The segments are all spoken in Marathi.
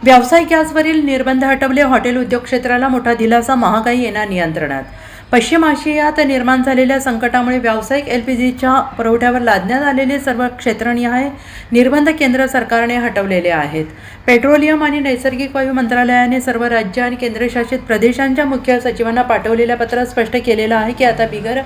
व्यावसायिक गॅसवरील निर्बंध हटवले, हॉटेल उद्योग क्षेत्राला मोठा दिलासा, महागाई येणार नियंत्रणात. पश्चिम आशियात निर्माण झालेल्या संकटामुळे व्यावसायिक एलपीजीच्या पुरवठ्यावर लादण्यात आलेले सर्व क्षेत्रनिहाय निर्बंध केंद्र सरकारने हटवलेले आहेत. पेट्रोलियम आणि नैसर्गिक वायू मंत्रालयाने सर्व राज्य आणि केंद्रशासित प्रदेशांच्या मुख्य सचिवांना पाठवलेल्या पत्रात स्पष्ट केलेलं आहे की आता बिगर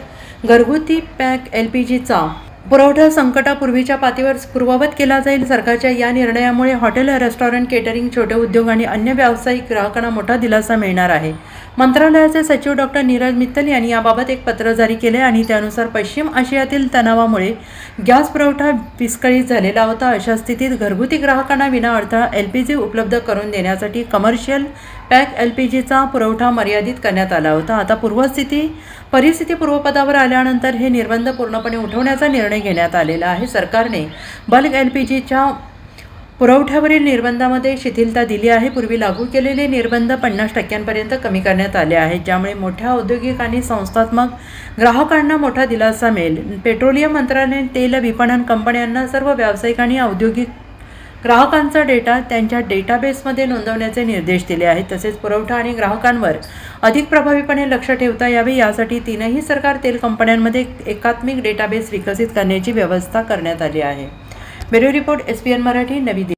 घरगुती पॅक एलपीजीचा पुरवठा संकटापूर्वीच्या पातळीवर पूर्ववत केला जाईल. सरकारच्या या निर्णयामुळे हॉटेल, रेस्टॉरंट, केटरिंग, छोटे उद्योग आणि अन्य व्यावसायिक ग्राहकांना मोठा दिलासा मिळणार आहे. मंत्रालयाचे सचिव डॉ. नीरज मित्तल यांनी याबाबत एक पत्र जारी केले आणि त्यानुसार पश्चिम आशियातील तणावामुळे गॅस पुरवठा विस्कळीत झालेला होता. अशा स्थितीत घरगुती ग्राहकांना विनाअडथळा एलपीजी उपलब्ध करून देण्यासाठी कमर्शियल पॅक एलपीजीचा पुरवठा मर्यादित करण्यात आला होता. आता परिस्थिती पूर्वपदावर आल्यानंतर हे निर्बंध पूर्णपणे उठवण्याचा निर्णय घेण्यात आलेला आहे. सरकारने बल्क एलपीजीच्या पुरवठ्यावरील निर्बंधामध्ये शिथिलता दिली आहे. पूर्वी लागू केलेले निर्बंध 50% कमी करण्यात आले आहेत, ज्यामुळे मोठ्या औद्योगिक आणि संस्थात्मक ग्राहकांना मोठा दिलासा मिळेल. पेट्रोलियम मंत्रालयाने तेल विपणन कंपन्यांना सर्व व्यावसायिक आणि औद्योगिक ग्राहकांचा डेटा त्यांच्या डेटाबेसमध्ये नोंदवण्याचे निर्देश दिले आहेत. तसेच पुरवठा आणि ग्राहकांवर अधिक प्रभावीपणे लक्ष ठेवता यावे यासाठी तीनही सरकार तेल कंपन्यांमध्ये एकात्मिक डेटाबेस विकसित करण्याची व्यवस्था करण्यात आली आहे. ब्युरो रिपोर्ट, SPN मराठी, नवी दिल्ली.